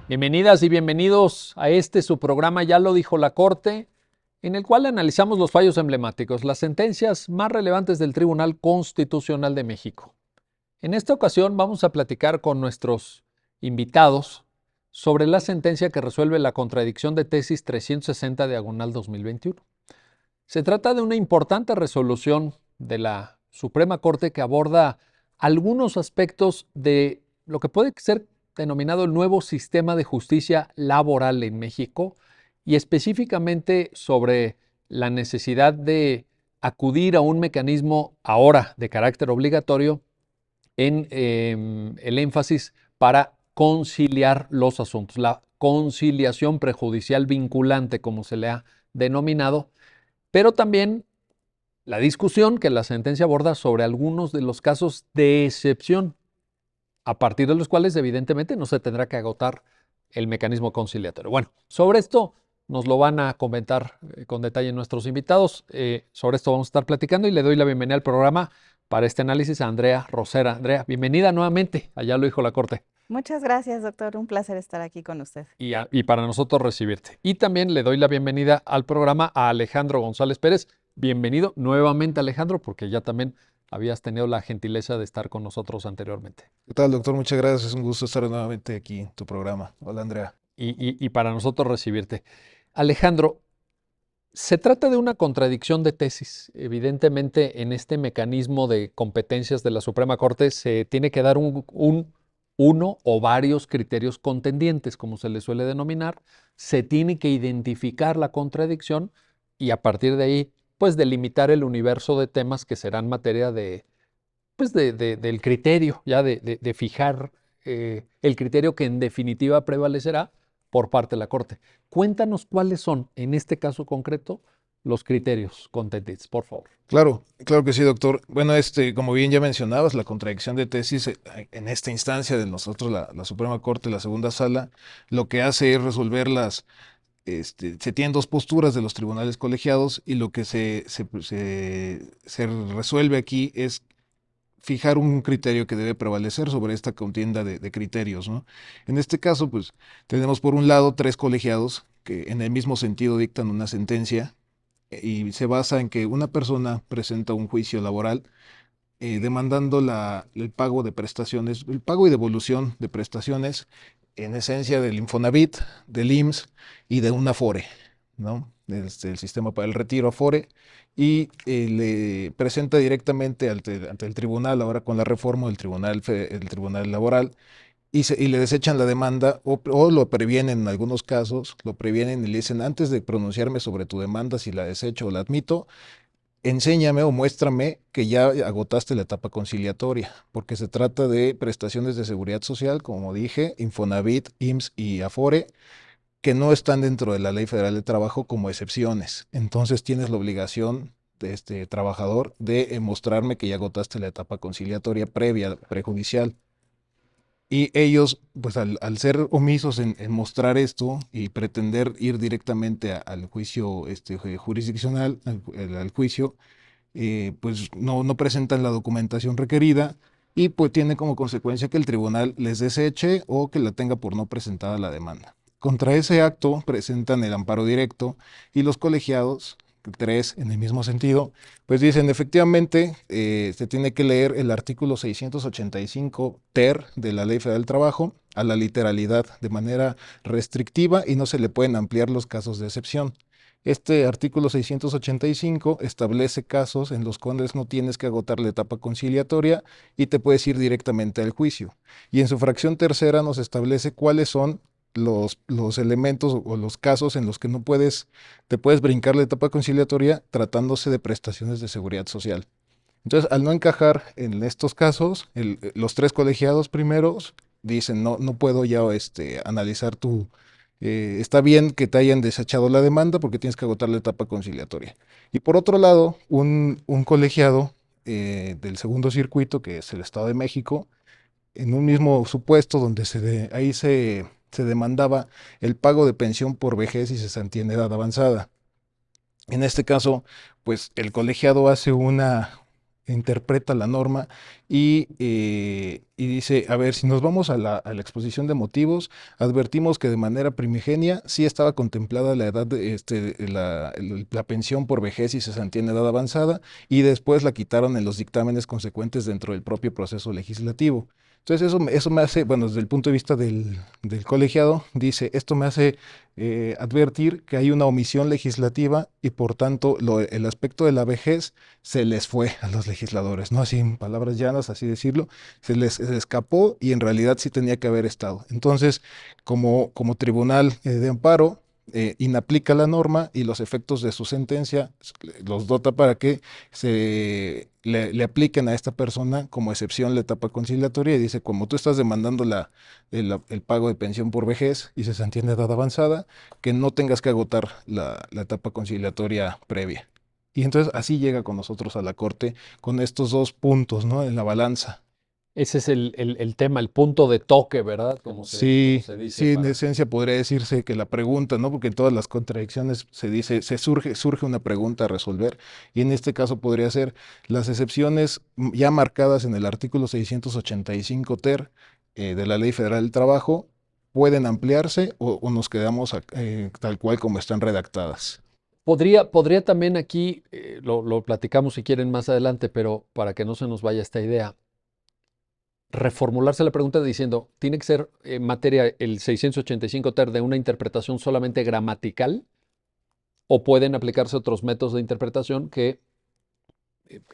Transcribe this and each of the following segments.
Bienvenidas y bienvenidos a su programa Ya lo dijo la Corte, en el cual analizamos los fallos emblemáticos, las sentencias más relevantes del Tribunal Constitucional de México. En esta ocasión vamos a platicar con nuestros invitados sobre la sentencia que resuelve la contradicción de tesis 360/2021. Se trata de una importante resolución de la Suprema Corte que aborda algunos aspectos de lo que puede ser denominado el nuevo sistema de justicia laboral en México y específicamente sobre la necesidad de acudir a un mecanismo ahora de carácter obligatorio en el énfasis para conciliar los asuntos, la conciliación prejudicial vinculante, como se le ha denominado, pero también la discusión que la sentencia aborda sobre algunos de los casos de excepción, a partir de los cuales evidentemente no se tendrá que agotar el mecanismo conciliatorio. Bueno, sobre esto nos lo van a comentar con detalle nuestros invitados. Sobre esto vamos a estar platicando y le doy la bienvenida al programa para este análisis a Andrea Rosera. Andrea, bienvenida nuevamente. Allá lo dijo la Corte. Muchas gracias, doctor. Un placer estar aquí con usted. Y para nosotros recibirte. Y también le doy la bienvenida al programa a Alejandro González Pérez. Bienvenido nuevamente, Alejandro, porque ya también habías tenido la gentileza de estar con nosotros anteriormente. ¿Qué tal, doctor? Muchas gracias. Es un gusto estar nuevamente aquí en tu programa. Hola, Andrea. Y para nosotros recibirte. Alejandro, se trata de una contradicción de tesis. Evidentemente, en este mecanismo de competencias de la Suprema Corte se tiene que dar uno o varios criterios contendientes, como se le suele denominar. Se tiene que identificar la contradicción y a partir de ahí, pues delimitar el universo de temas que serán materia del criterio, ya de fijar el criterio que en definitiva prevalecerá por parte de la Corte. Cuéntanos cuáles son, en este caso concreto, los criterios contendientes, por favor. Claro que sí, doctor. Bueno, como bien ya mencionabas, la contradicción de tesis en esta instancia de nosotros, la Suprema Corte, la segunda sala, lo que hace es resolver se tienen dos posturas de los tribunales colegiados y lo que se resuelve aquí es fijar un criterio que debe prevalecer sobre esta contienda de criterios, ¿no? En este caso, pues, tenemos por un lado tres colegiados que en el mismo sentido dictan una sentencia y se basa en que una persona presenta un juicio laboral demandando el pago de prestaciones, el pago y devolución de prestaciones, en esencia del Infonavit, del IMSS y de un Afore, ¿no? El sistema para el retiro Afore, y le presenta directamente ante el tribunal, ahora con la reforma del el tribunal laboral, y le desechan la demanda o lo previenen en algunos casos, lo previenen y le dicen, antes de pronunciarme sobre tu demanda, si la desecho o la admito, enséñame o muéstrame que ya agotaste la etapa conciliatoria, porque se trata de prestaciones de seguridad social, como dije, Infonavit, IMSS y Afore, que no están dentro de la Ley Federal de Trabajo como excepciones. Entonces tienes la obligación de este trabajador de mostrarme que ya agotaste la etapa conciliatoria previa, prejudicial. Y ellos, pues al ser omisos en mostrar esto y pretender ir directamente al juicio jurisdiccional, al juicio, pues no presentan la documentación requerida y pues tiene como consecuencia que el tribunal les deseche o que la tenga por no presentada la demanda. Contra ese acto presentan el amparo directo y los colegiados, tres en el mismo sentido, pues dicen efectivamente se tiene que leer el artículo 685 ter de la Ley Federal del Trabajo a la literalidad de manera restrictiva y no se le pueden ampliar los casos de excepción. Este artículo 685 establece casos en los cuales no tienes que agotar la etapa conciliatoria y te puedes ir directamente al juicio. Y en su fracción tercera nos establece cuáles son los elementos o los casos en los que te puedes brincar la etapa conciliatoria tratándose de prestaciones de seguridad social. Entonces, al no encajar en estos casos, los tres colegiados primeros dicen, no puedo ya analizar está bien que te hayan desechado la demanda porque tienes que agotar la etapa conciliatoria. Y por otro lado, un colegiado del segundo circuito, que es el Estado de México, en un mismo supuesto donde ahí se demandaba el pago de pensión por vejez y cesantía en edad avanzada. En este caso, pues el colegiado hace interpreta la norma y dice, a ver, si nos vamos a la exposición de motivos, advertimos que de manera primigenia sí estaba contemplada la edad la pensión por vejez y cesantía en edad avanzada, y después la quitaron en los dictámenes consecuentes dentro del propio proceso legislativo. Entonces eso me hace, bueno, desde el punto de vista del colegiado, dice, esto me hace advertir que hay una omisión legislativa y por tanto el aspecto de la vejez se les fue a los legisladores, ¿no? Así en palabras llanas, así decirlo, se les escapó y en realidad sí tenía que haber estado. Entonces, como tribunal de amparo, inaplica la norma y los efectos de su sentencia los dota para que le apliquen a esta persona como excepción la etapa conciliatoria, y dice, como tú estás demandando el pago de pensión por vejez y cesantía en edad avanzada, que no tengas que agotar la etapa conciliatoria previa. Y entonces así llega con nosotros a la corte con estos dos puntos, ¿no? En la balanza. Ese es el tema, el punto de toque, ¿verdad? Como Sí, se dice sí, en para... esencia podría decirse que la pregunta, ¿no? Porque en todas las contradicciones se dice, surge una pregunta a resolver, y en este caso podría ser las excepciones ya marcadas en el artículo 685 ter de la Ley Federal del Trabajo, ¿pueden ampliarse o nos quedamos tal cual como están redactadas? Podría también aquí, lo platicamos si quieren más adelante, pero para que no se nos vaya esta idea, reformularse la pregunta diciendo, ¿tiene que ser en materia el 685 ter de una interpretación solamente gramatical o pueden aplicarse otros métodos de interpretación que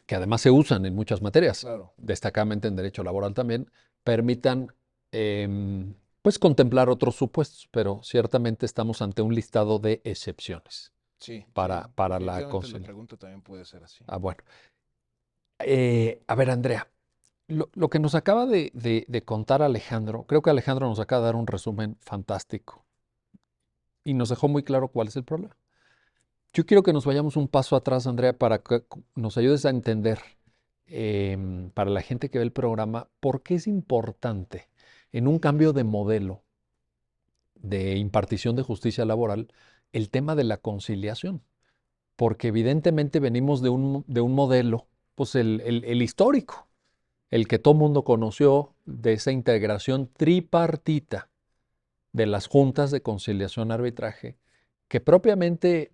además se usan en muchas materias, Claro. destacadamente en derecho laboral también, permitan pues contemplar otros supuestos, pero ciertamente estamos ante un listado de excepciones Sí, sí, para la definitivamente la conciliación. pregunta también puede ser así. Ah, bueno. A ver, Andrea, lo que nos acaba de contar Alejandro, creo que Alejandro nos acaba de dar un resumen fantástico y nos dejó muy claro cuál es el problema. Yo quiero que nos vayamos un paso atrás, Andrea, para que nos ayudes a entender, para la gente que ve el programa, por qué es importante en un cambio de modelo de impartición de justicia laboral el tema de la conciliación. Porque evidentemente venimos de un modelo, pues el histórico, el que todo mundo conoció, de esa integración tripartita de las juntas de conciliación arbitraje, que propiamente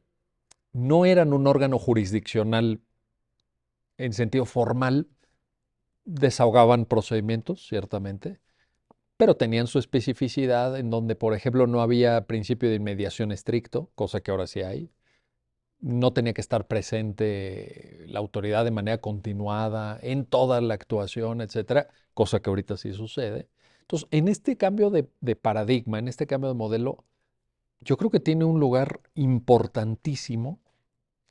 no eran un órgano jurisdiccional en sentido formal, desahogaban procedimientos, ciertamente, pero tenían su especificidad en donde, por ejemplo, no había principio de inmediación estricto, cosa que ahora sí hay. No tenía que estar presente la autoridad de manera continuada en toda la actuación, etcétera, cosa que ahorita sí sucede. Entonces, en este cambio de paradigma, en este cambio de modelo, yo creo que tiene un lugar importantísimo,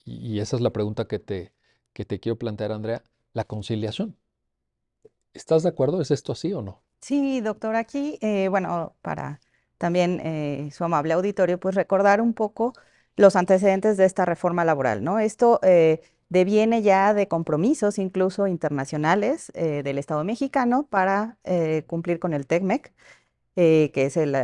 y esa es la pregunta que te quiero plantear, Andrea, la conciliación. ¿Estás de acuerdo? ¿Es esto así o no? Sí, doctor, aquí, bueno, para también su amable auditorio, pues recordar un poco los antecedentes de esta reforma laboral, ¿no? Esto deviene ya de compromisos incluso internacionales del Estado mexicano para cumplir con el TECMEC, que es el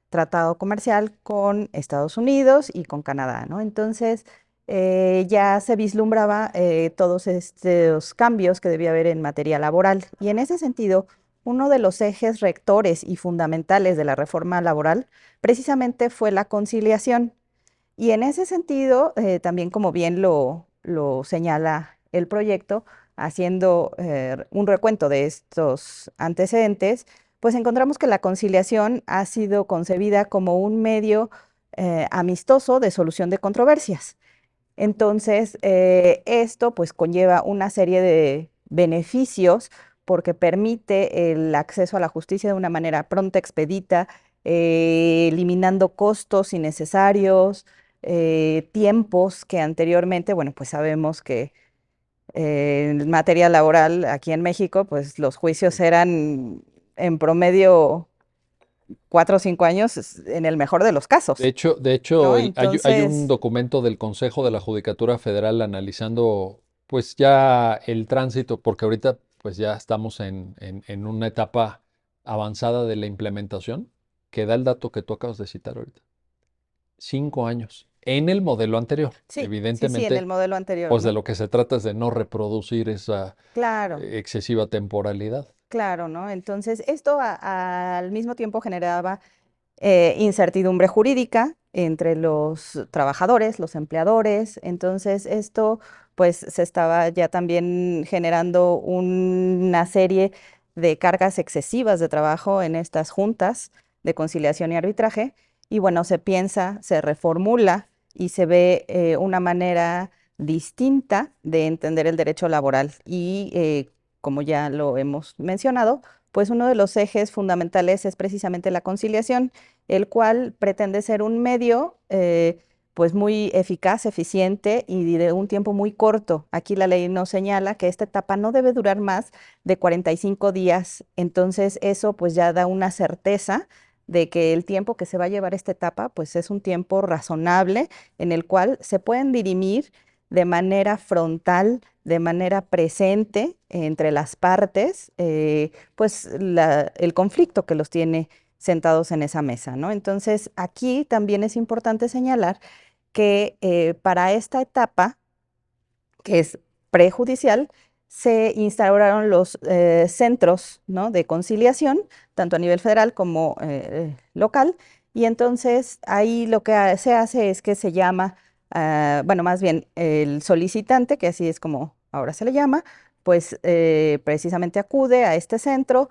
tratado comercial con Estados Unidos y con Canadá, ¿no? Entonces, ya se vislumbraba todos estos cambios que debía haber en materia laboral. Y en ese sentido, uno de los ejes rectores y fundamentales de la reforma laboral precisamente fue la conciliación. Y en ese sentido, también como bien lo señala el proyecto, haciendo un recuento de estos antecedentes, pues encontramos que la conciliación ha sido concebida como un medio amistoso de solución de controversias. Entonces, esto pues conlleva una serie de beneficios porque permite el acceso a la justicia de una manera pronta, expedita, eliminando costos innecesarios, tiempos que anteriormente, bueno, pues sabemos que en materia laboral aquí en México, pues los juicios eran en promedio 4 o 5 años en el mejor de los De casos, hecho, de hecho ¿no? hay un Entonces, documento del Consejo de la Judicatura Federal analizando pues ya el tránsito, porque ahorita pues ya estamos en una etapa avanzada de la implementación, que da el dato que tú acabas de citar ahorita. 5 años. en el modelo anterior. Sí, sí, en el Evidentemente, modelo anterior, pues de ¿no? lo que se trata es de no reproducir esa Claro. excesiva temporalidad. Claro, ¿no? Entonces, esto al mismo tiempo generaba incertidumbre jurídica entre los trabajadores, los empleadores. Entonces, esto pues se estaba ya también generando una serie de cargas excesivas de trabajo en estas juntas de conciliación y arbitraje. Y bueno, se piensa, se reformula y se ve una manera distinta de entender el derecho laboral. Y como ya lo hemos mencionado, pues uno de los ejes fundamentales es precisamente la conciliación, el cual pretende ser un medio pues muy eficaz, eficiente y de un tiempo muy corto. Aquí la ley nos señala que esta etapa no debe durar más de 45 días. Entonces eso pues ya da una certeza de que el tiempo que se va a llevar esta etapa pues es un tiempo razonable en el cual se pueden dirimir de manera frontal, de manera presente entre las partes, pues el conflicto que los tiene sentados en esa mesa, ¿no? Entonces, aquí también es importante señalar que para esta etapa, que es prejudicial, se instauraron los centros, ¿no?, de conciliación, tanto a nivel federal como local, y entonces ahí lo que se hace es que se llama, bueno, más bien el solicitante, que así es como ahora se le llama, pues precisamente acude a este centro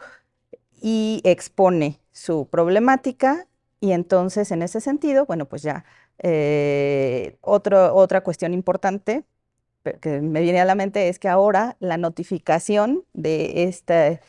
y expone su problemática y entonces en ese sentido, bueno, pues ya otra cuestión importante que me viene a la mente es que ahora la notificación de este,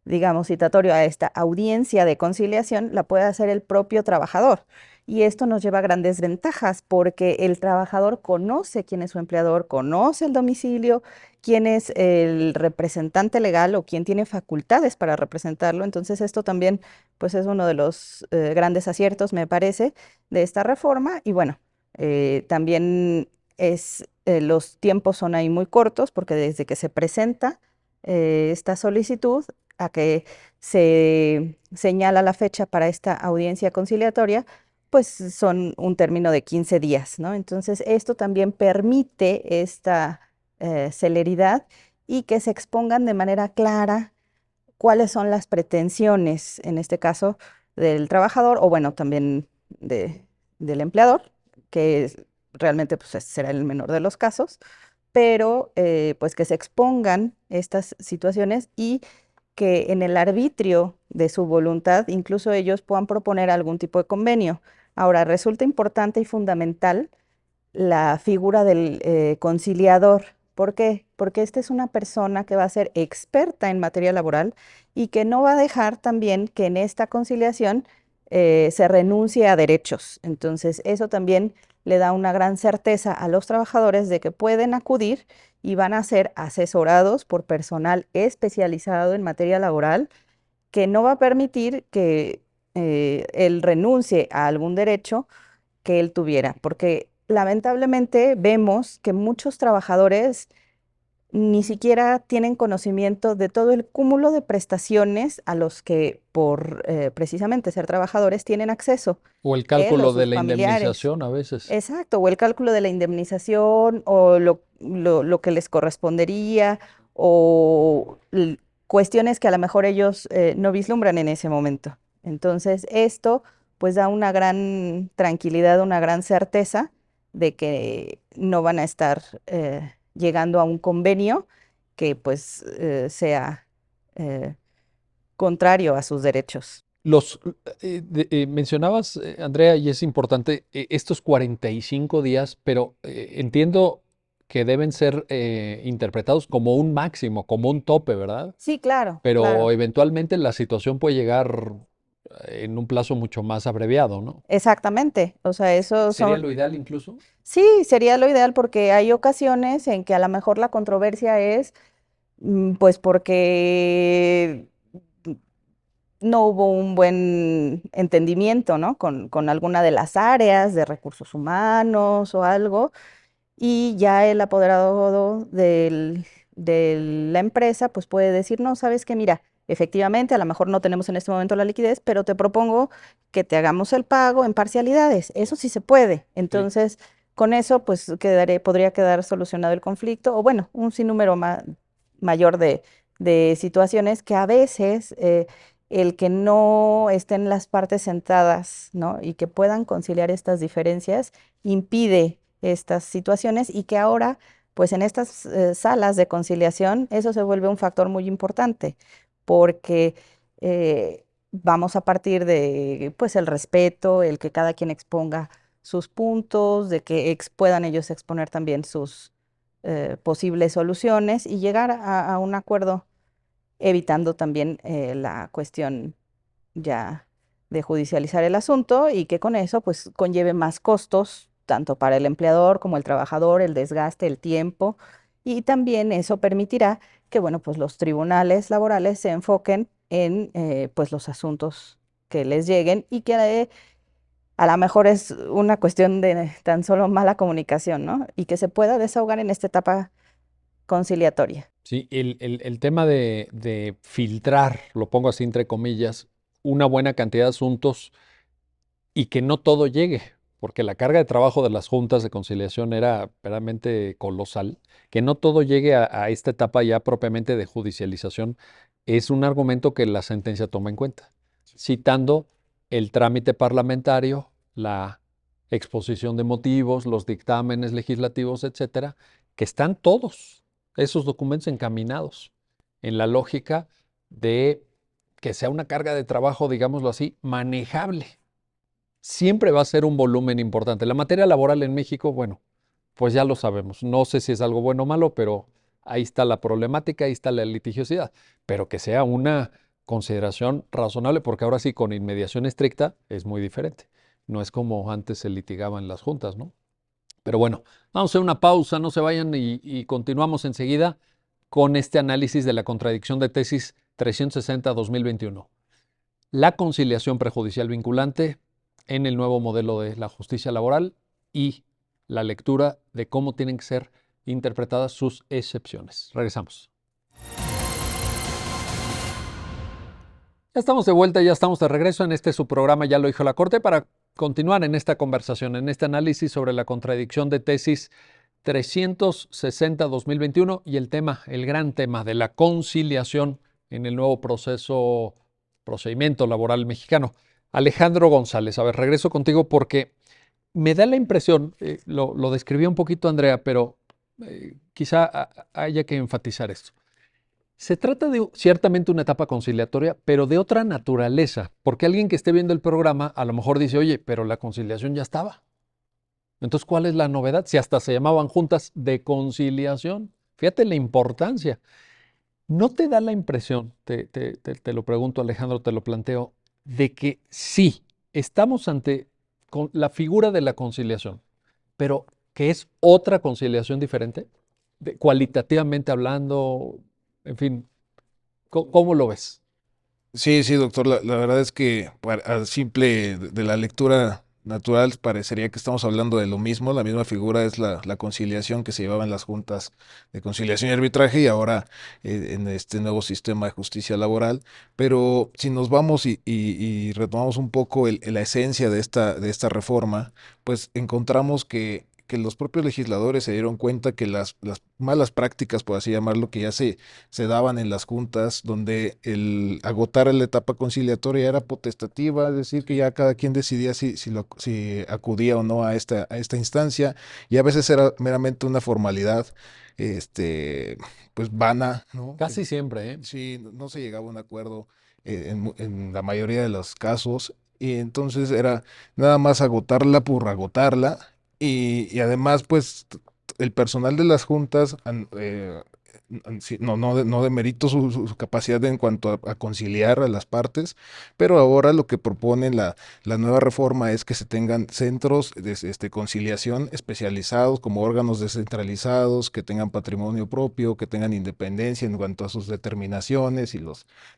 digamos, citatorio a esta audiencia de conciliación la puede hacer el propio trabajador. Y esto nos lleva a grandes ventajas porque el trabajador conoce quién es su empleador, conoce el domicilio, quién es el representante legal o quién tiene facultades para representarlo. Entonces esto también pues es uno de los grandes aciertos, me parece, de esta reforma. Y bueno, también los tiempos son ahí muy cortos porque desde que se presenta esta solicitud a que se señala la fecha para esta audiencia conciliatoria, pues son un término de 15 días, ¿no? Entonces, esto también permite esta celeridad y que se expongan de manera clara cuáles son las pretensiones, en este caso, del trabajador o bueno, también del empleador, que realmente pues, será el menor de los casos, pero pues que se expongan estas situaciones y que en el arbitrio de su voluntad incluso ellos puedan proponer algún tipo de convenio. Ahora, resulta importante y fundamental la figura del conciliador. ¿Por qué? Porque esta es una persona que va a ser experta en materia laboral y que no va a dejar también que en esta conciliación se renuncie a derechos. Entonces, eso también le da una gran certeza a los trabajadores de que pueden acudir y van a ser asesorados por personal especializado en materia laboral que no va a permitir que él renuncie a algún derecho que él tuviera, porque lamentablemente vemos que muchos trabajadores ni siquiera tienen conocimiento de todo el cúmulo de prestaciones a los que por precisamente ser trabajadores tienen acceso, O el él o cálculo de sus la familiares. indemnización a veces. Exacto, o el cálculo de la indemnización o lo que les correspondería o cuestiones que a lo mejor ellos no vislumbran en ese momento. Entonces, esto pues da una gran tranquilidad, una gran certeza de que no van a estar llegando a un convenio que pues sea eh, contrario a sus derechos. Mencionabas, Andrea, y es importante, estos 45 días, pero entiendo que deben ser interpretados como un máximo, como un tope, ¿verdad? Sí, claro, Pero claro. eventualmente la situación puede llegar en un plazo mucho más abreviado, ¿no? Exactamente. O sea, eso ¿Sería son. lo ideal incluso? Sí, sería lo ideal porque hay ocasiones en que a lo mejor la controversia es, pues porque no hubo un buen entendimiento, ¿no? Con alguna de las áreas de recursos humanos o algo, y ya el apoderado de la empresa, pues puede decir, no, sabes que mira, efectivamente, a lo mejor no tenemos en este momento la liquidez, pero te propongo que te hagamos el pago en parcialidades. Eso sí se puede. Entonces, con eso, pues podría quedar solucionado el conflicto, o bueno, un sinnúmero mayor de situaciones que a veces el que no estén las partes sentadas, ¿no? Y que puedan conciliar estas diferencias impide estas situaciones y que ahora, pues en estas salas de conciliación, eso se vuelve un factor muy importante porque vamos a partir de, pues, el respeto, el que cada quien exponga sus puntos, de que puedan ellos exponer también sus posibles soluciones y llegar a un acuerdo, evitando también la cuestión ya de judicializar el asunto y que con eso pues conlleve más costos, tanto para el empleador como el trabajador, el desgaste, el tiempo, y también eso permitirá que, bueno, pues los tribunales laborales se enfoquen en pues los asuntos que les lleguen y que a lo mejor es una cuestión de tan solo mala comunicación, ¿no? Y que se pueda desahogar en esta etapa conciliatoria. Sí, el tema de filtrar, lo pongo así entre comillas, una buena cantidad de asuntos y que no todo llegue, porque la carga de trabajo de las juntas de conciliación era realmente colosal, que no todo llegue a esta etapa ya propiamente de judicialización, es un argumento que la sentencia toma en cuenta, citando el trámite parlamentario, la exposición de motivos, los dictámenes legislativos, etcétera, que están todos esos documentos encaminados en la lógica de que sea una carga de trabajo, digámoslo así, manejable. Siempre va a ser un volumen importante. La materia laboral en México, bueno, pues ya lo sabemos. No sé si es algo bueno o malo, pero ahí está la problemática, ahí está la litigiosidad. Pero que sea una consideración razonable, porque ahora sí, con inmediación estricta es muy diferente. No es como antes se litigaba en las juntas, ¿no? Pero bueno, vamos a hacer una pausa, no se vayan y continuamos enseguida con este análisis de la contradicción de tesis 360-2021. La conciliación prejudicial vinculante en el nuevo modelo de la justicia laboral y la lectura de cómo tienen que ser interpretadas sus excepciones. Regresamos. Ya estamos de vuelta, ya estamos de regreso en su programa Ya lo dijo la Corte para continuar en esta conversación, en este análisis sobre la contradicción de tesis 360-2021 y el tema, el gran tema de la conciliación en el nuevo procedimiento laboral mexicano. Alejandro González, a ver, regreso contigo porque me da la impresión, lo describí un poquito Andrea, pero quizá haya que enfatizar esto. Se trata de ciertamente una etapa conciliatoria, pero de otra naturaleza, porque alguien que esté viendo el programa a lo mejor dice, oye, pero la conciliación ya estaba. Entonces, ¿cuál es la novedad? Si hasta se llamaban juntas de conciliación. Fíjate la importancia. ¿No te da la impresión, te lo pregunto Alejandro, te lo planteo, de que sí, estamos ante la figura de la conciliación, pero que es otra conciliación diferente, cualitativamente hablando, en fin, ¿cómo lo ves? Sí, sí, doctor, la verdad es que a simple de la lectura natural parecería que estamos hablando de lo mismo, la misma figura es la conciliación que se llevaba en las juntas de conciliación y arbitraje y ahora en este nuevo sistema de justicia laboral, pero si nos vamos y retomamos un poco la esencia de esta reforma, pues encontramos que los propios legisladores se dieron cuenta que las malas prácticas, por así llamarlo, que ya se daban en las juntas, donde el agotar la etapa conciliatoria era potestativa, es decir, que ya cada quien decidía si acudía o no a esta instancia, y a veces era meramente una formalidad, pues vana, ¿no? Casi siempre, ¿eh? Sí, no se llegaba a un acuerdo en la mayoría de los casos, y entonces era nada más agotarla por agotarla, y además, pues, el personal de las juntas, sí, no demerito su capacidad en cuanto a conciliar a las partes, pero ahora lo que propone la nueva reforma es que se tengan centros de conciliación especializados como órganos descentralizados, que tengan patrimonio propio, que tengan independencia en cuanto a sus determinaciones y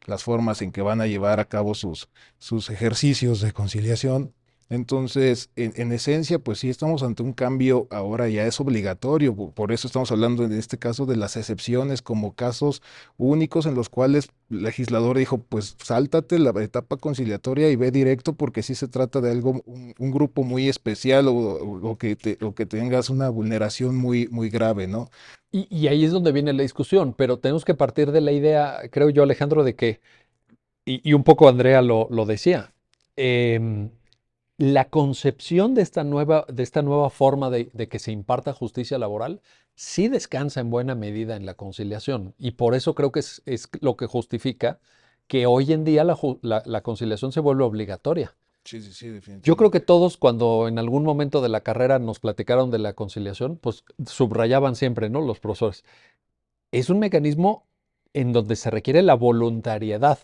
las formas en que van a llevar a cabo sus ejercicios de conciliación. Entonces, en esencia, pues sí estamos ante un cambio, ahora ya es obligatorio, por eso estamos hablando en este caso de las excepciones como casos únicos en los cuales el legislador dijo, pues sáltate la etapa conciliatoria y ve directo porque sí se trata de algo, un grupo muy especial o que tengas una vulneración muy, muy grave, ¿no? Y ahí es donde viene la discusión, pero tenemos que partir de la idea, creo yo, Alejandro, de que, y un poco Andrea lo decía, em, la concepción de esta nueva forma de que se imparta justicia laboral sí descansa en buena medida en la conciliación. Y por eso creo que es lo que justifica que hoy en día la conciliación se vuelve obligatoria. Sí, sí, sí, Yo creo definitivamente. que todos cuando en algún momento de la carrera nos platicaron de la conciliación, pues subrayaban siempre, ¿no? Los profesores. Es un mecanismo en donde se requiere la voluntariedad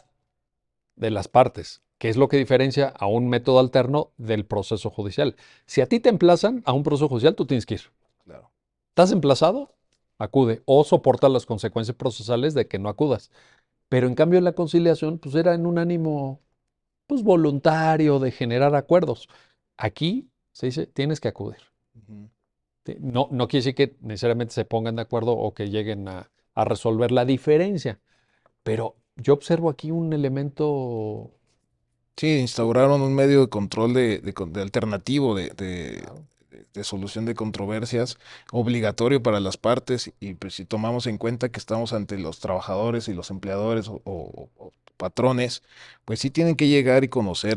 de las partes, que es lo que diferencia a un método alterno del proceso judicial. Si a ti te emplazan a un proceso judicial, tú tienes que ir. Claro. ¿Estás emplazado? Acude o soporta las consecuencias procesales de que no acudas. Pero en cambio en la conciliación, pues era en un ánimo pues voluntario de generar acuerdos. Aquí se dice, tienes que acudir. Ujú. No, no quiere decir que necesariamente se pongan de acuerdo o que lleguen a resolver la diferencia, pero yo observo aquí un elemento. Sí, instauraron un medio de control de alternativo Claro. de solución de controversias obligatorio para las partes y pues si tomamos en cuenta que estamos ante los trabajadores y los empleadores o patrones, pues sí tienen que llegar y conocer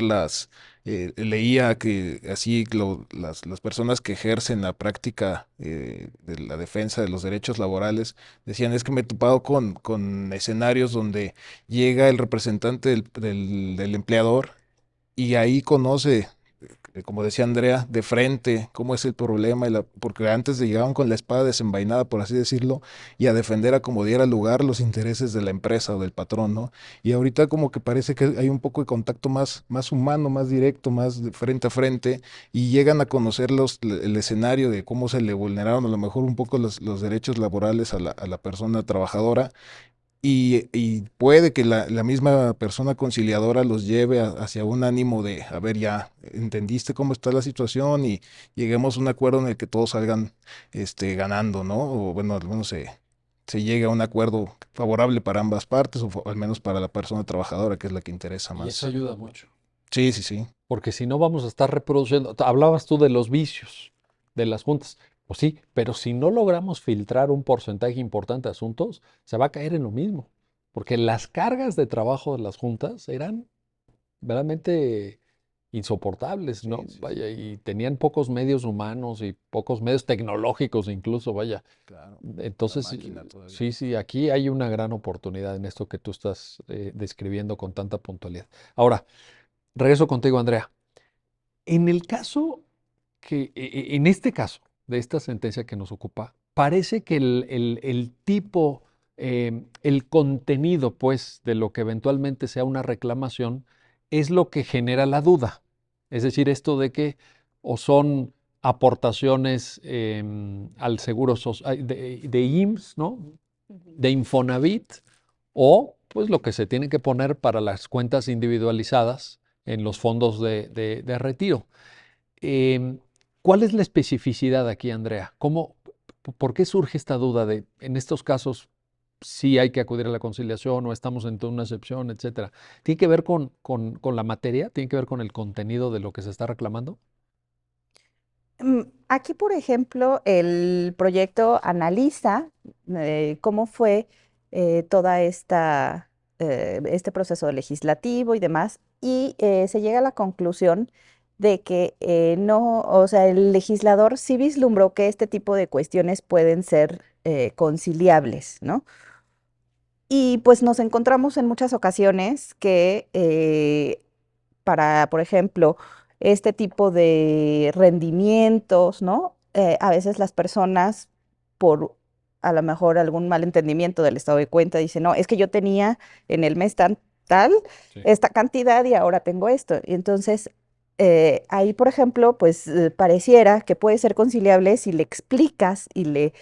leía que así las personas que ejercen la práctica de la defensa de los derechos laborales decían es que me he topado con escenarios donde llega el representante del empleador y ahí conoce, como decía Andrea, de frente cómo es el problema, porque antes llegaban con la espada desenvainada, por así decirlo, y a defender a como diera lugar los intereses de la empresa o del patrón, ¿no? Y ahorita como que parece que hay un poco de contacto más humano, más directo, más de frente a frente, y llegan a conocer el escenario de cómo se le vulneraron a lo mejor un poco los derechos laborales a la persona trabajadora y puede que la misma persona conciliadora los lleve hacia un ánimo de, a ver, ya entendiste cómo está la situación y lleguemos a un acuerdo en el que todos salgan ganando, ¿no? O bueno, al menos se llegue a un acuerdo favorable para ambas partes, al menos para la persona trabajadora, que es la que interesa Y eso más. ayuda mucho, Sí, sí, sí. porque si no vamos a estar reproduciendo. Hablabas tú de los vicios de las juntas. Pues sí, pero si no logramos filtrar un porcentaje importante de asuntos, se va a caer en lo mismo, porque las cargas de trabajo de las juntas eran verdaderamente insoportables, Sí, ¿no? sí, sí. Vaya, y tenían pocos medios humanos y pocos medios tecnológicos incluso, vaya. Claro. La Entonces, máquina todavía. sí, sí, aquí hay una gran oportunidad en esto que tú estás describiendo con tanta puntualidad. Ahora, regreso contigo, Andrea. En el caso en este caso de esta sentencia que nos ocupa, parece que el tipo, el contenido, pues, de lo que eventualmente sea una reclamación, es lo que genera la duda. Es decir, esto de que o son aportaciones al seguro de IMSS, ¿no? De Infonavit, o pues lo que se tiene que poner para las cuentas individualizadas en los fondos de retiro. Em, ¿Cuál es la especificidad aquí, Andrea? ¿Por qué surge esta duda de, en estos casos, sí hay que acudir a la conciliación o estamos en una excepción, etcétera? ¿Tiene que ver con la materia? ¿Tiene que ver con el contenido de lo que se está reclamando? Aquí, por ejemplo, el proyecto analiza cómo fue toda este proceso legislativo y demás, y se llega a la conclusión de que no, o sea, el legislador sí vislumbró que este tipo de cuestiones pueden ser conciliables, ¿no? Y pues nos encontramos en muchas ocasiones que para, por ejemplo, este tipo de rendimientos, ¿no? A veces las personas, por a lo mejor algún malentendimiento del estado de cuenta, dicen, no, es que yo tenía en el mes tal Sí. esta cantidad y ahora tengo esto. Y entonces, ahí, por ejemplo, pues pareciera que puede ser conciliable si le explicas y le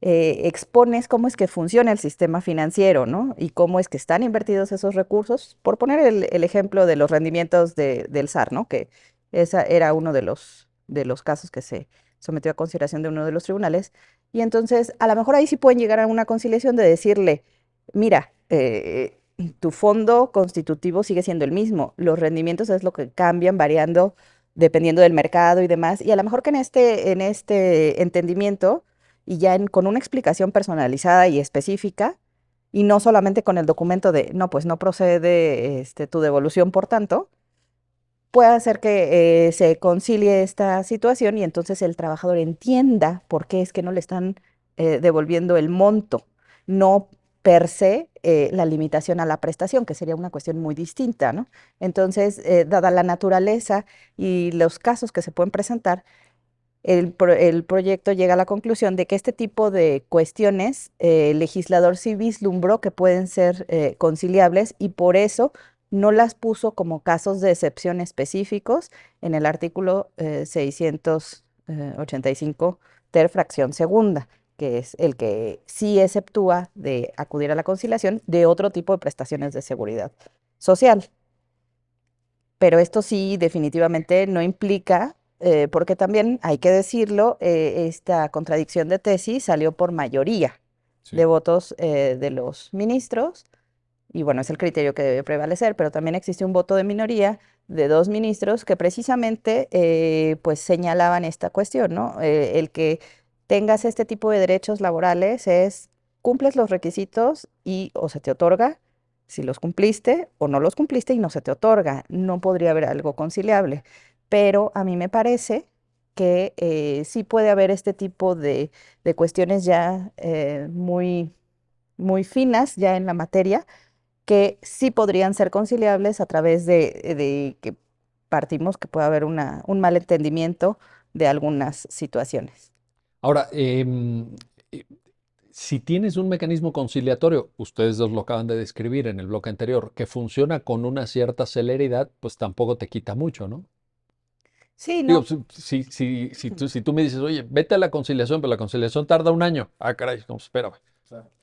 expones cómo es que funciona el sistema financiero, ¿no? Y cómo es que están invertidos esos recursos. Por poner el ejemplo de los rendimientos del SAR, ¿no? Que Esa era uno de los casos que se sometió a consideración de uno de los tribunales. Y entonces, a lo mejor ahí sí pueden llegar a una conciliación de decirle, mira, tu fondo constitutivo sigue siendo el mismo, los rendimientos es lo que cambian, variando dependiendo del mercado y demás, y a lo mejor que en este entendimiento y ya con una explicación personalizada y específica, y no solamente con el documento de, no, pues no procede tu devolución, por tanto, puede hacer que se concilie esta situación y entonces el trabajador entienda por qué es que no le están devolviendo el monto, no per se la limitación a la prestación, que sería una cuestión muy distinta, ¿no? Entonces, dada la naturaleza y los casos que se pueden presentar, el proyecto llega a la conclusión de que este tipo de cuestiones el legislador sí vislumbró que pueden ser conciliables y por eso no las puso como casos de excepción específicos en el artículo 685 ter fracción segunda, que es el que sí exceptúa de acudir a la conciliación de otro tipo de prestaciones de seguridad social. Pero esto sí definitivamente no implica, porque también hay que decirlo, esta contradicción de tesis salió por mayoría de Sí. votos de los ministros, y bueno, es el criterio que debe prevalecer, pero también existe un voto de minoría de 2 ministros que precisamente pues señalaban esta cuestión, ¿no? El que tengas este tipo de derechos laborales es, cumples los requisitos y o se te otorga si los cumpliste o no los cumpliste y no se te otorga. No podría haber algo conciliable. Pero a mí me parece que sí puede haber este tipo de cuestiones ya muy finas ya en la materia que sí podrían ser conciliables a través de que partimos que puede haber un malentendimiento de algunas situaciones. Ahora, eh, si tienes un mecanismo conciliatorio, ustedes dos lo acaban de describir en el bloque anterior, que funciona con una cierta celeridad, pues tampoco te quita mucho, ¿no? Sí, Digo, no, si tú me dices, oye, vete a la conciliación, pero la conciliación tarda un año. Ah, caray, no, espérame.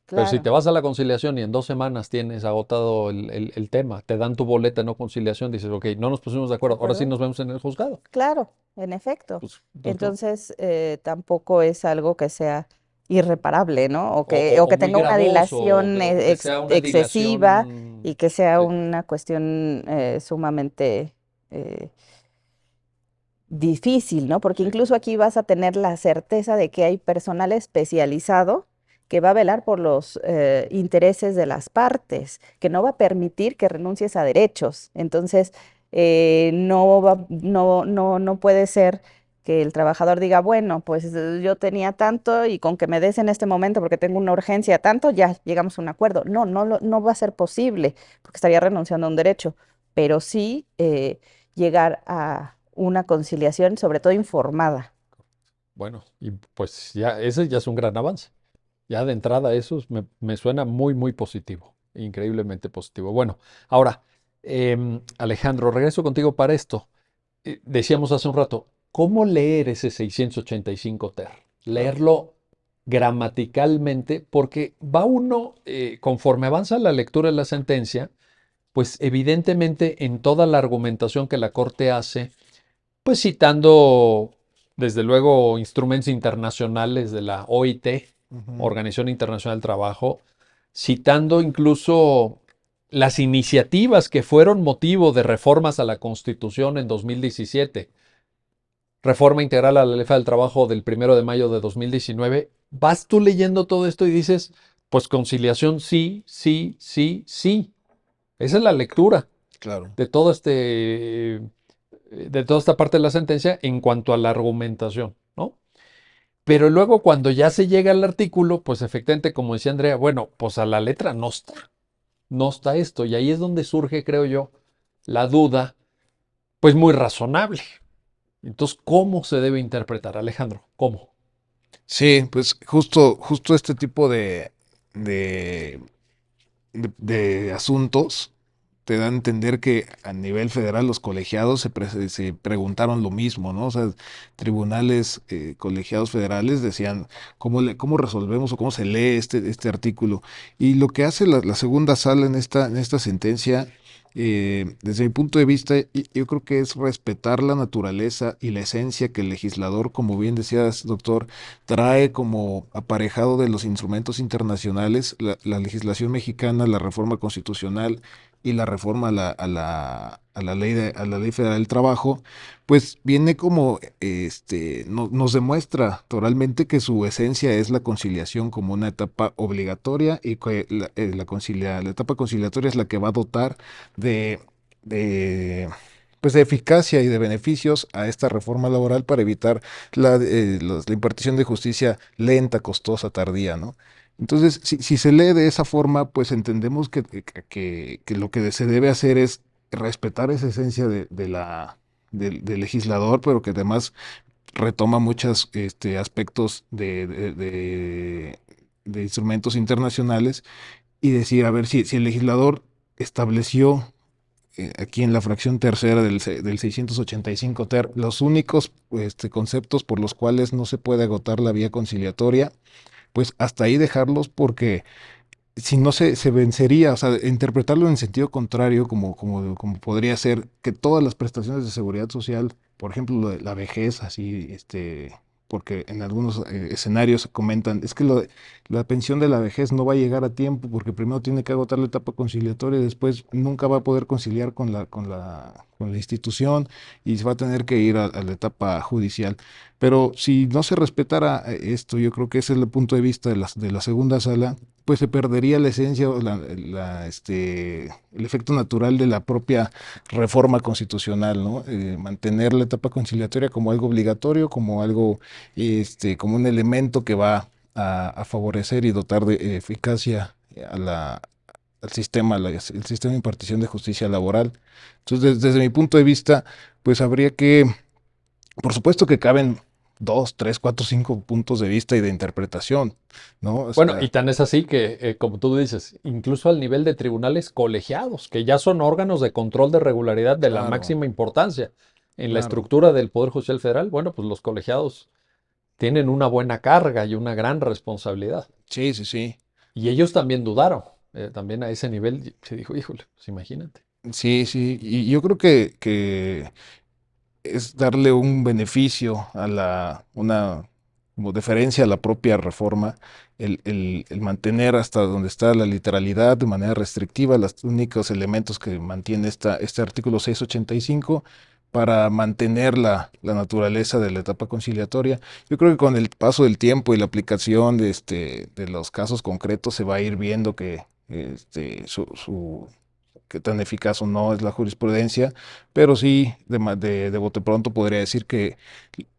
Pero si te claro, vas a la conciliación y en 2 semanas tienes agotado el tema, te dan tu boleta de no conciliación, dices, ok, no nos pusimos de ¿de acuerdo, ahora sí acuerdo? nos vemos en el juzgado. Claro, en efecto. Pues, entonces, no. Entonces, tampoco es algo que sea irreparable, ¿no? O O que muy tenga una gravoso, dilación o que sea una excesiva dilación. y que sea Sí, una cuestión sumamente eh, difícil, ¿no? Porque sí. incluso aquí vas a tener la certeza de que hay personal especializado que va a velar por los intereses de las partes, que no va a permitir que renuncies a derechos. Entonces, no puede ser que el trabajador diga, bueno, pues yo tenía tanto y con que me des en este momento porque tengo una urgencia tanto, ya llegamos a un acuerdo. No, no va a ser posible porque estaría renunciando a un derecho, pero sí llegar a una conciliación, sobre todo informada. Bueno, y pues ya, ese ya es un gran avance. Ya de entrada eso me suena muy, muy positivo, increíblemente positivo. Bueno, ahora, Alejandro, regreso contigo para esto. Decíamos hace un rato, ¿cómo leer ese 685 ter? Claro. Leerlo gramaticalmente, porque va uno, conforme avanza la lectura de la sentencia, pues evidentemente en toda la argumentación que la Corte hace, pues citando desde luego instrumentos internacionales de la OIT, Ujú. Organización Internacional del Trabajo, citando incluso las iniciativas que fueron motivo de reformas a la Constitución en 2017, reforma integral a la Ley del Trabajo del 1 de mayo de 2019, vas tú leyendo todo esto y dices, pues conciliación sí, sí, sí, sí. Esa es la lectura Claro. de todo de toda esta parte de la sentencia en cuanto a la argumentación, ¿no? Pero luego cuando ya se llega al artículo, pues efectivamente, como decía Andrea, bueno, pues a la letra no está esto. Y ahí es donde surge, creo yo, la duda, pues muy razonable. Entonces, ¿cómo se debe interpretar, Alejandro? ¿Cómo? Sí, pues justo este tipo de, de asuntos te dan a entender que a nivel federal los colegiados se preguntaron lo mismo, ¿no? O sea, tribunales colegiados federales decían cómo resolvemos o cómo se lee este artículo. Y lo que hace la segunda sala en esta sentencia Desde mi punto de vista, yo creo que es respetar la naturaleza y la esencia que el legislador, como bien decías, doctor, trae como aparejado de los instrumentos internacionales, la legislación mexicana, la reforma constitucional y la reforma a la ley federal del trabajo, pues viene como, nos demuestra toralmente que su esencia es la conciliación como una etapa obligatoria y que la etapa conciliatoria es la que va a dotar de, de, pues de eficacia y de beneficios a esta reforma laboral para evitar la impartición de justicia lenta, costosa, tardía, ¿no? Entonces, si se lee de esa forma, pues entendemos que lo que se debe hacer es respetar esa esencia del legislador, pero que además retoma muchos aspectos de instrumentos internacionales y decir, a ver, si el legislador estableció aquí en la fracción tercera del 685 ter, los únicos conceptos por los cuales no se puede agotar la vía conciliatoria, pues hasta ahí dejarlos porque si no se vencería, o sea, interpretarlo en sentido contrario, como podría ser que todas las prestaciones de seguridad social, por ejemplo, lo de la vejez, así, porque en algunos escenarios comentan, es que la pensión de la vejez no va a llegar a tiempo porque primero tiene que agotar la etapa conciliatoria y después nunca va a poder conciliar con la institución y se va a tener que ir a la etapa judicial. Pero si no se respetara esto, yo creo que ese es el punto de vista de la segunda sala, pues se perdería la esencia o el efecto natural de la propia reforma constitucional, ¿no? Mantener la etapa conciliatoria como algo obligatorio, como algo, como un elemento que va a favorecer y dotar de eficacia al sistema, el sistema de impartición de justicia laboral. Entonces, desde mi punto de vista, pues habría que, por supuesto que caben dos, tres, cuatro, cinco puntos de vista y de interpretación, ¿no? O Bueno, y sea, tan es así que, como tú dices, incluso al nivel de tribunales colegiados, que ya son órganos de control de regularidad de la claro, máxima importancia en la claro. estructura del Poder Judicial Federal, bueno, pues los colegiados tienen una buena carga y una gran responsabilidad. Sí, sí, sí. Y ellos también dudaron, también a ese nivel se dijo, híjole, pues imagínate. Sí, sí. Y yo creo que es darle un beneficio una como deferencia a la propia reforma, el mantener hasta donde está la literalidad de manera restrictiva, los únicos elementos que mantiene este artículo 685 para mantener la naturaleza de la etapa conciliatoria. Yo creo que con el paso del tiempo y la aplicación de los casos concretos se va a ir viendo que qué tan eficaz o no es la jurisprudencia, pero sí, de bote pronto podría decir que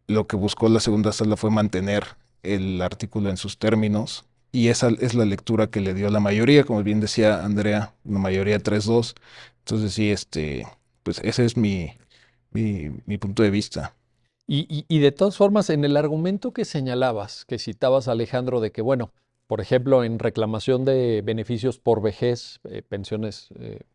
lo que buscó la segunda sala fue mantener el artículo en sus términos, y esa es la lectura que le dio la mayoría, como bien decía Andrea, una mayoría 3-2. Entonces sí, pues ese es mi punto de vista. Y de todas formas, en el argumento que señalabas, que citabas, Alejandro, de que, bueno, por ejemplo, en reclamación de beneficios por vejez, pensiones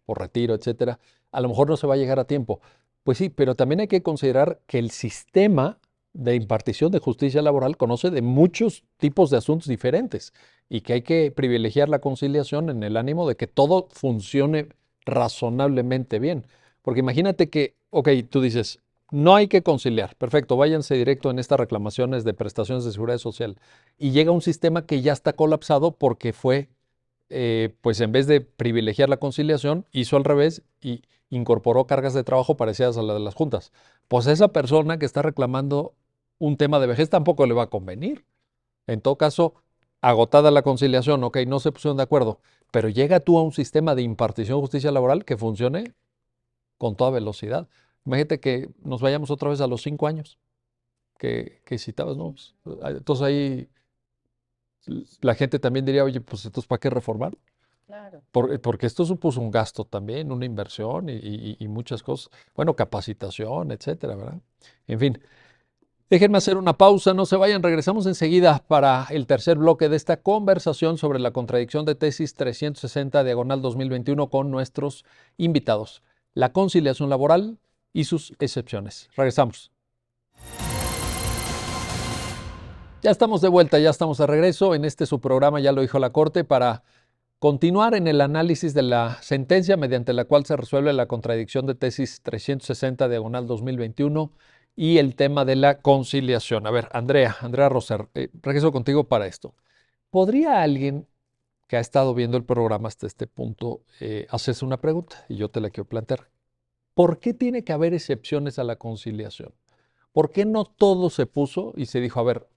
por retiro, etcétera, a lo mejor no se va a llegar a tiempo. Pues sí, pero también hay que considerar que el sistema de impartición de justicia laboral conoce de muchos tipos de asuntos diferentes y que hay que privilegiar la conciliación en el ánimo de que todo funcione razonablemente bien. Porque imagínate que, ok, tú dices, no hay que conciliar. Perfecto, váyanse directo en estas reclamaciones de prestaciones de seguridad social. Y llega un sistema que ya está colapsado porque fue, pues en vez de privilegiar la conciliación, hizo al revés y incorporó cargas de trabajo parecidas a las de las juntas. Pues a esa persona que está reclamando un tema de vejez tampoco le va a convenir. En todo caso, agotada la conciliación, ok, no se pusieron de acuerdo, pero llega tú a un sistema de impartición de justicia laboral que funcione con toda velocidad. Imagínate que nos vayamos otra vez a los 5 años que citabas, ¿no? Pues, entonces ahí la gente también diría, oye, pues entonces ¿para qué reformar? Claro. Porque esto supuso un gasto también, una inversión y muchas cosas. Bueno, capacitación, etcétera, ¿verdad? En fin, déjenme hacer una pausa, no se vayan, regresamos enseguida para el tercer bloque de esta conversación sobre la contradicción de tesis 360 diagonal 2021 con nuestros invitados, la conciliación laboral y sus excepciones. Regresamos. Ya estamos de vuelta, ya estamos de regreso en este su programa, ya lo dijo la Corte, para continuar en el análisis de la sentencia mediante la cual se resuelve la contradicción de tesis 360/2021 y el tema de la conciliación. A ver, Andrea Roser, regreso contigo para esto. ¿Podría alguien que ha estado viendo el programa hasta este punto hacerse una pregunta? Y yo te la quiero plantear. ¿Por qué tiene que haber excepciones a la conciliación? ¿Por qué no todo se puso y se dijo, a ver,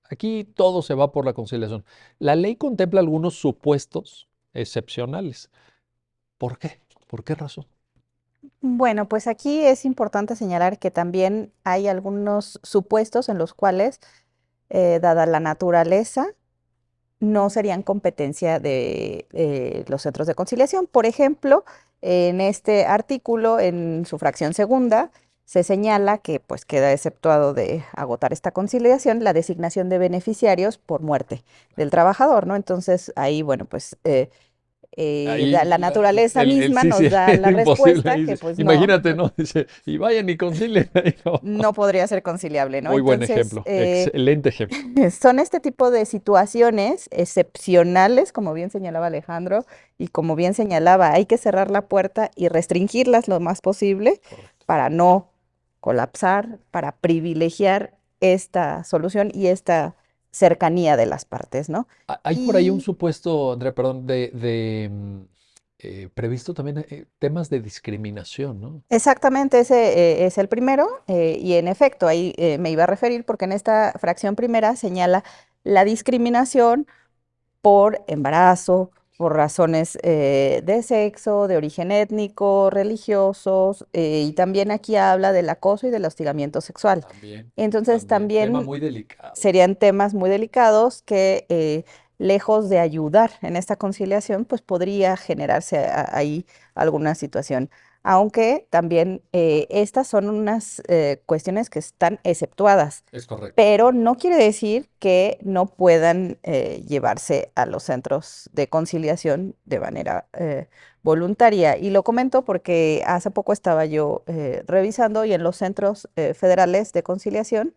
aquí todo se va por la conciliación? La ley contempla algunos supuestos excepcionales. ¿Por qué? ¿Por qué razón? Bueno, pues aquí es importante señalar que también hay algunos supuestos en los cuales, dada la naturaleza, no serían competencia de los centros de conciliación. Por ejemplo, en este artículo, en su fracción segunda, se señala que pues queda exceptuado de agotar esta conciliación la designación de beneficiarios por muerte del trabajador, ¿no? Entonces ahí, bueno, pues Ahí la naturaleza misma sí, nos da la imposible. respuesta Ahí que pues imagínate, ¿no? Dice, y vayan y concilien. no podría ser conciliable, ¿no? Muy buen Entonces, ejemplo, excelente ejemplo. son este tipo de situaciones excepcionales, como bien señalaba Alejandro, y como bien señalaba, hay que cerrar la puerta y restringirlas lo más posible Correcto. para no colapsar, para privilegiar esta solución y esta cercanía de las partes, ¿no? Hay por ahí un Y supuesto, Andrea, perdón, previsto también temas de discriminación, ¿no? exactamente ese es el primero, y en efecto, ahí me iba a referir porque en esta fracción primera señala la discriminación por embarazo, por razones de sexo, de origen étnico, religiosos, y también aquí habla del acoso y del hostigamiento sexual. También, Entonces también. Tema también muy delicado. serían temas muy delicados que lejos de ayudar en esta conciliación, pues podría generarse ahí alguna situación. Aunque también estas son unas cuestiones que están exceptuadas, Es correcto. pero no quiere decir que no puedan llevarse a los centros de conciliación de manera voluntaria. Y lo comento porque hace poco estaba yo revisando y en los centros federales de conciliación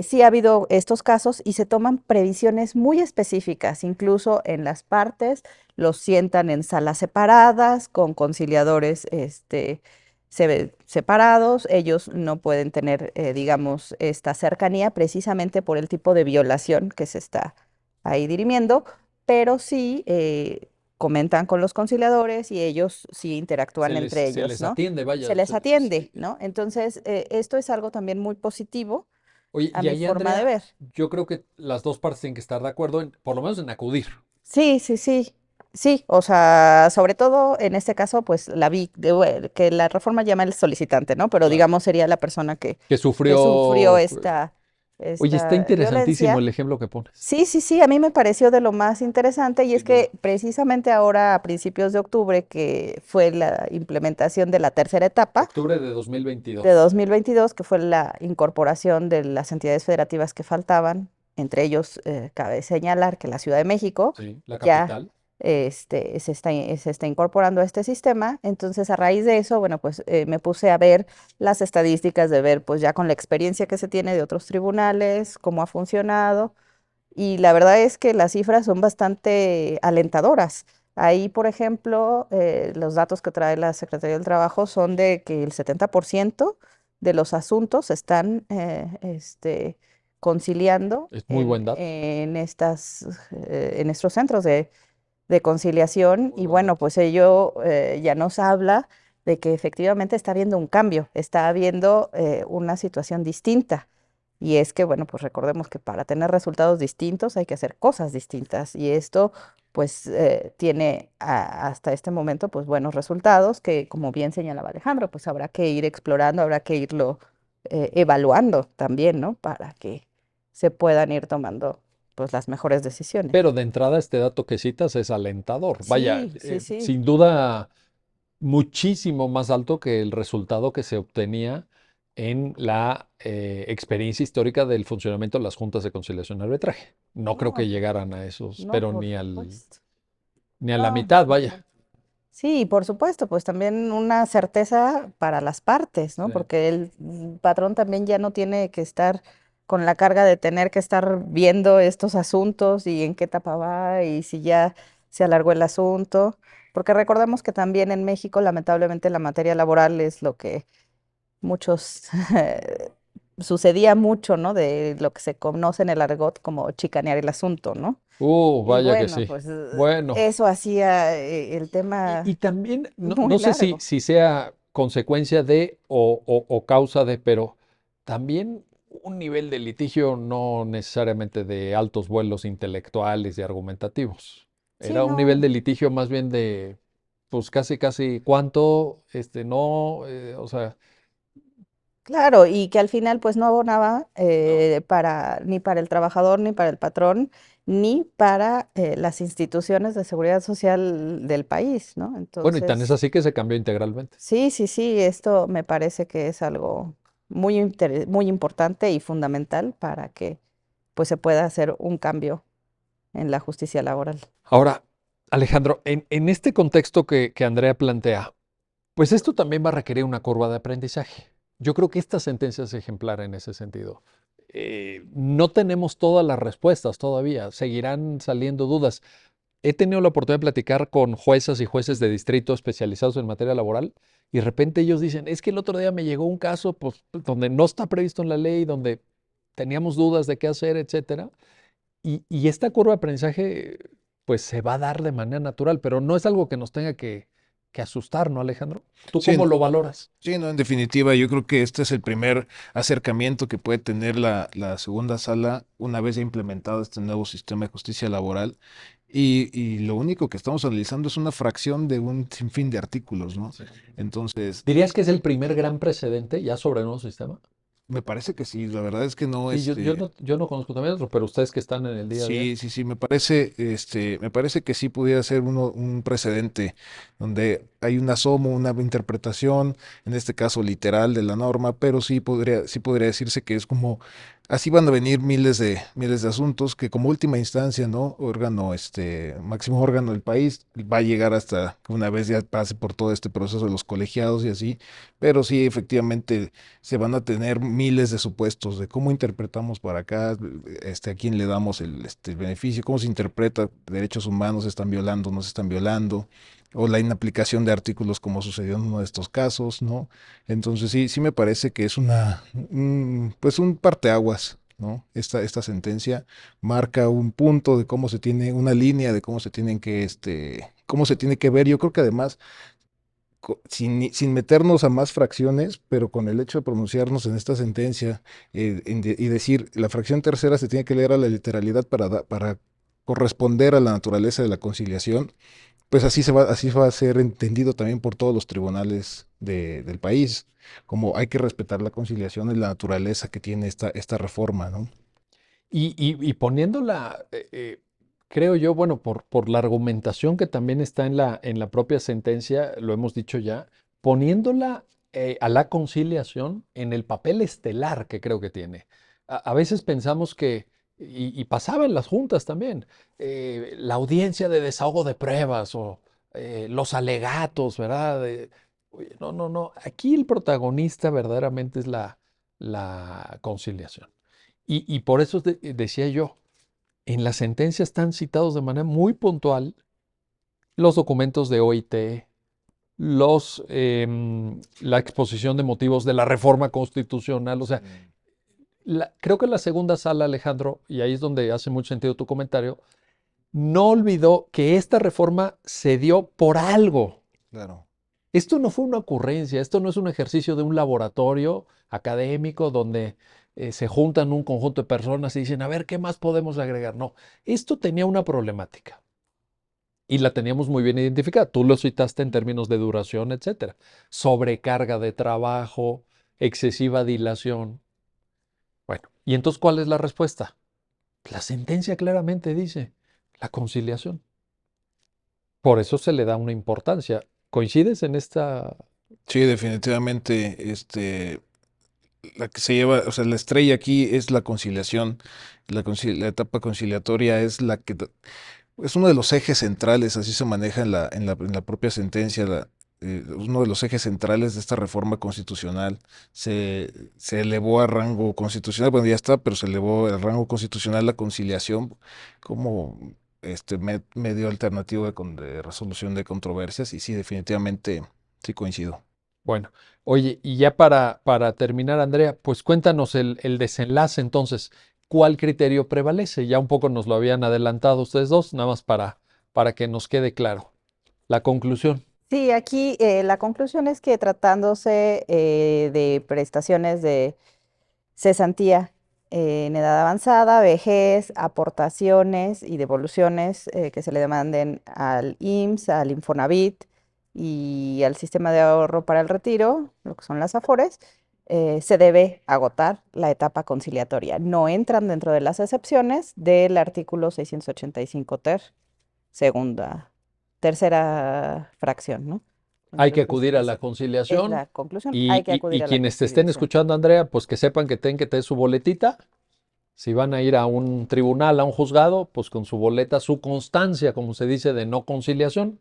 sí ha habido estos casos y se toman previsiones muy específicas, incluso en las partes, los sientan en salas separadas, con conciliadores separados, ellos no pueden tener, digamos, esta cercanía precisamente por el tipo de violación que se está ahí dirimiendo, pero sí comentan con los conciliadores y ellos sí interactúan entre Se ellos, les ¿no? atiende, Se vaya. les atiende, Sí. ¿no? Entonces, esto es algo también muy positivo Oye, a y mi ahí, forma de Andrea, ver. yo creo que las dos partes tienen que estar de acuerdo en, por lo menos en acudir. Sí, sí, sí, sí, o sea, sobre todo en este caso, pues que la reforma llama el solicitante, ¿no? Pero Claro. digamos sería la persona Que que sufrió sufrió. Oye, está esta interesantísimo violencia. el ejemplo que pones. Sí, sí, sí, a mí me pareció de lo más interesante y es Sin duda. que precisamente ahora a principios de octubre, que fue la implementación de la tercera etapa Octubre de de 2022. 2022, que fue la incorporación de las entidades federativas que faltaban, entre ellos cabe señalar que la Ciudad de México Sí, la ya capital. se está incorporando a este sistema. Entonces, a raíz de eso, bueno, pues me puse a ver las estadísticas de ver, pues ya con la experiencia que se tiene de otros tribunales, cómo ha funcionado. Y la verdad es que las cifras son bastante alentadoras. Ahí, por ejemplo, los datos que trae la Secretaría del Trabajo son de que el 70% de los asuntos están conciliando Es muy buen dato. en estos centros de conciliación. Muy Y buen bueno, dato. pues ello ya nos habla de que efectivamente está habiendo un cambio, está habiendo una situación distinta. Y es que, bueno, pues recordemos que para tener resultados distintos hay que hacer cosas distintas. Y esto, pues, tiene hasta este momento, pues, buenos resultados que, como bien señalaba Alejandro, pues habrá que ir explorando, habrá que irlo evaluando también, ¿no? Para que se puedan ir tomando, pues, las mejores decisiones. Pero de entrada, este dato que citas es alentador. Vaya, Sí, sí, sí. sin duda, muchísimo más alto que el resultado que se obtenía en la experiencia histórica del funcionamiento de las juntas de conciliación y arbitraje. No creo No, que llegaran a esos, no, pero por supuesto. ni a la No, mitad, no, vaya. no. Sí, por supuesto, pues también una certeza para las partes, ¿no? Sí. Porque el patrón también ya no tiene que estar con la carga de tener que estar viendo estos asuntos y en qué etapa va y si ya se alargó el asunto, porque recordemos que también en México, lamentablemente, la materia laboral es lo que muchos sucedía mucho, ¿no? De lo que se conoce en el argot como chicanear el asunto, ¿no? Y Vaya que bueno, sí. pues Bueno, eso hacía el y tema también, muy no sé si, largo. si sea consecuencia de o causa de, pero también un nivel de litigio no necesariamente de altos vuelos intelectuales y argumentativos. Sí, Era un nivel no, de litigio más bien de, pues casi cuánto, no, o sea, claro, y que al final pues no abonaba no. ni para el trabajador, ni para el patrón, ni para las instituciones de seguridad social del país, ¿no? Bueno, y tan es Entonces, así que se cambió integralmente. sí, sí, sí, esto me parece que es algo muy importante y fundamental para que pues se pueda hacer un cambio en la justicia laboral. Ahora, Alejandro, en este contexto que Andrea plantea, pues esto también va a requerir una curva de aprendizaje. Yo creo que esta sentencia es ejemplar en ese sentido. No tenemos todas las respuestas todavía, seguirán saliendo dudas. He tenido la oportunidad de platicar con juezas y jueces de distrito especializados en materia laboral y de repente ellos dicen, es que el otro día me llegó un caso pues, donde no está previsto en la ley, donde teníamos dudas de qué hacer, etcétera. Y esta curva de aprendizaje pues se va a dar de manera natural, pero no es algo que nos tenga que asustar, ¿no, Alejandro? ¿Tú Sí, cómo lo valoras? sí, no, en definitiva, yo creo que este es el primer acercamiento que puede tener la segunda sala una vez ya implementado este nuevo sistema de justicia laboral. Y lo único que estamos analizando es una fracción de un sinfín de artículos, ¿no? Sí. Entonces, ¿Dirías que es el primer gran precedente ya sobre el nuevo sistema? me parece que sí, la verdad es que no, Sí, yo no conozco también otro, pero ustedes que están en el día a día. sí, sí, sí, me parece que sí pudiera ser un precedente donde hay un asomo, una interpretación, en este caso literal de la norma, pero sí podría decirse que es como, así van a venir miles de asuntos que como última instancia, ¿no? Órgano, máximo órgano del país, va a llegar hasta que una vez ya pase por todo este proceso de los colegiados y así, pero sí, efectivamente se van a tener miles de supuestos de cómo interpretamos para acá, a quién le damos el beneficio, cómo se interpreta derechos humanos, se están violando, no se están violando, o la inaplicación de artículos como sucedió en uno de estos casos, ¿no? Entonces sí me parece que es pues un parteaguas, ¿no? Esta sentencia marca un punto de cómo se tiene, una línea de cómo se tienen que, cómo se tiene que ver. Yo creo que además sin meternos a más fracciones, pero con el hecho de pronunciarnos en esta sentencia y decir la fracción tercera se tiene que leer a la literalidad para corresponder a la naturaleza de la conciliación, pues así va a ser entendido también por todos los tribunales del país, como hay que respetar la conciliación y la naturaleza que tiene esta reforma, ¿no? Y poniéndola, creo yo, bueno, por la argumentación que también está en la propia sentencia, lo hemos dicho ya, poniéndola a la conciliación en el papel estelar que creo que tiene. A veces pensamos que, y pasaba en las juntas también, la audiencia de desahogo de pruebas o los alegatos, ¿verdad? Oye, no, aquí el protagonista verdaderamente es la conciliación. Y por eso decía yo, en la sentencia están citados de manera muy puntual los documentos de OIT, la exposición de motivos de la reforma constitucional. O sea, creo que la segunda sala, Alejandro, y ahí es donde hace mucho sentido tu comentario, no olvidó que esta reforma se dio por algo. Claro. Esto no fue una ocurrencia, esto no es un ejercicio de un laboratorio académico donde se juntan un conjunto de personas y dicen, a ver, ¿qué más podemos agregar? No, esto tenía una problemática y la teníamos muy bien identificada. Tú lo citaste en términos de duración, etcétera. Sobrecarga de trabajo, excesiva dilación. Bueno, ¿y entonces cuál es la respuesta? La sentencia claramente dice la conciliación. Por eso se le da una importancia. ¿Coincides en esta? Sí, definitivamente, la que se lleva, o sea, la estrella aquí es la conciliación, la etapa conciliatoria es es uno de los ejes centrales, así se maneja en la propia sentencia, uno de los ejes centrales de esta reforma constitucional. Se elevó a rango constitucional, bueno, ya está, pero se elevó al rango constitucional la conciliación como medio alternativo de resolución de controversias y sí, definitivamente sí coincido. Bueno, oye, y ya para terminar, Andrea, pues cuéntanos el desenlace entonces. ¿Cuál criterio prevalece? Ya un poco nos lo habían adelantado ustedes dos, nada más para que nos quede claro. La conclusión. Sí, aquí la conclusión es que tratándose de prestaciones de cesantía en edad avanzada, vejez, aportaciones y devoluciones que se le demanden al IMSS, al Infonavit y al Sistema de Ahorro para el Retiro, lo que son las AFORES, se debe agotar la etapa conciliatoria. No entran dentro de las excepciones del artículo 685 ter, tercera fracción, ¿no? Hay que Entonces, acudir a la es conciliación la conclusión. Hay que acudir y a la quienes te estén conciliación. escuchando, Andrea, pues que sepan que tienen que tener su boletita. Si van a ir a un tribunal, a un juzgado, pues con su boleta, su constancia, como se dice, de no conciliación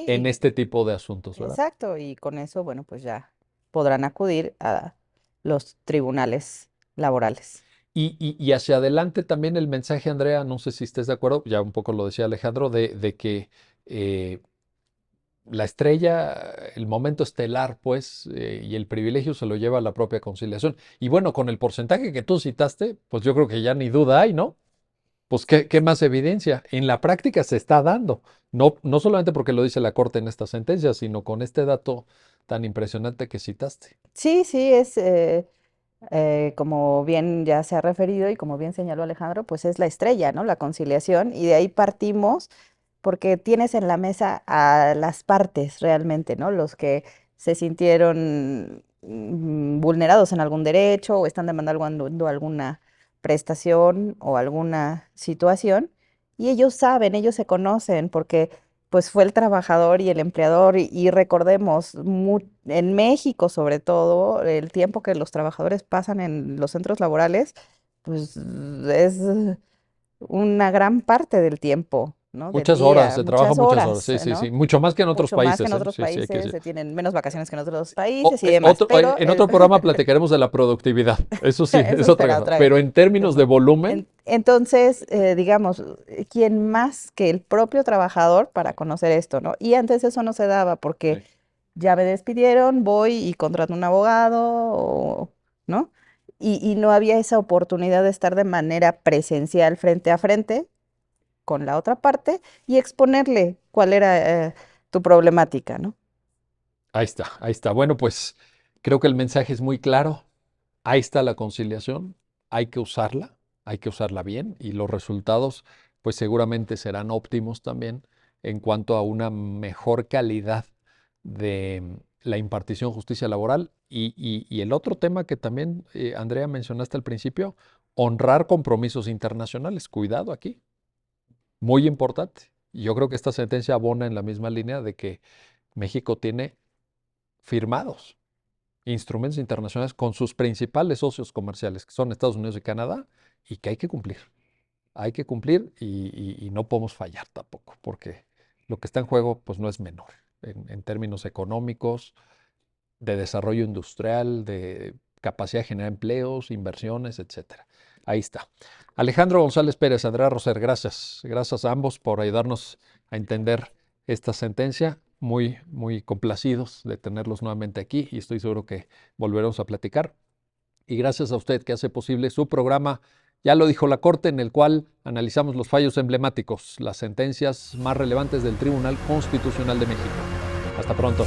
en Sí, este tipo de asuntos, ¿verdad? exacto. Y con eso, bueno, pues ya podrán acudir a los tribunales laborales. Y hacia adelante también el mensaje, Andrea, no sé si estés de acuerdo, ya un poco lo decía Alejandro, de que eh, la estrella, el momento estelar, pues, y el privilegio se lo lleva la propia conciliación. Y bueno, con el porcentaje que tú citaste, pues yo creo que ya ni duda hay, ¿no? Pues, ¿qué más evidencia? En la práctica se está dando, no solamente porque lo dice la Corte en esta sentencia, sino con este dato tan impresionante que citaste. Sí, sí, es como bien ya se ha referido y como bien señaló Alejandro, pues es la estrella, ¿no? La conciliación. Y de ahí partimos porque tienes en la mesa a las partes realmente, ¿no? Los que se sintieron vulnerados en algún derecho o están demandando alguna prestación o alguna situación. Y ellos saben, ellos se conocen porque pues fue el trabajador y el empleador y recordemos, en México sobre todo, el tiempo que los trabajadores pasan en los centros laborales, pues es una gran parte del tiempo, ¿no? Del Muchas horas, día, se trabaja muchas muchas horas, horas, sí, sí, sí, ¿no? mucho más que en otros Mucho más que países, en ¿eh? otros Sí, sí, hay que países, decir. se tienen menos vacaciones que en otros países y demás, Otro, pero en otro programa platicaremos de la productividad, eso sí, es eso otra será cosa. otra Pero en términos de tema. volumen, Entonces, digamos, ¿quién más que el propio trabajador para conocer esto, ¿no? Y antes eso no se daba porque sí. ya me despidieron, voy y contrato un abogado, ¿no? Y no había esa oportunidad de estar de manera presencial frente a frente con la otra parte y exponerle cuál era tu problemática, ¿no? Ahí está, ahí está. Bueno, pues creo que el mensaje es muy claro. Ahí está la conciliación, hay que usarla bien y los resultados pues seguramente serán óptimos también en cuanto a una mejor calidad de la impartición de justicia laboral y el otro tema que también, Andrea, mencionaste al principio, honrar compromisos internacionales. Cuidado aquí, muy importante. Yo creo que esta sentencia abona en la misma línea de que México tiene firmados instrumentos internacionales con sus principales socios comerciales, que son Estados Unidos y Canadá, y que hay que cumplir. Hay que cumplir y no podemos fallar tampoco, porque lo que está en juego pues no es menor en términos económicos, de desarrollo industrial, de capacidad de generar empleos, inversiones, etcétera. Ahí está. Alejandro González Pérez, Andrea Roser, gracias. Gracias a ambos por ayudarnos a entender esta sentencia. Muy, muy complacidos de tenerlos nuevamente aquí y estoy seguro que volveremos a platicar. Y gracias a usted que hace posible su programa, ya lo dijo la Corte, en el cual analizamos los fallos emblemáticos, las sentencias más relevantes del Tribunal Constitucional de México. Hasta pronto.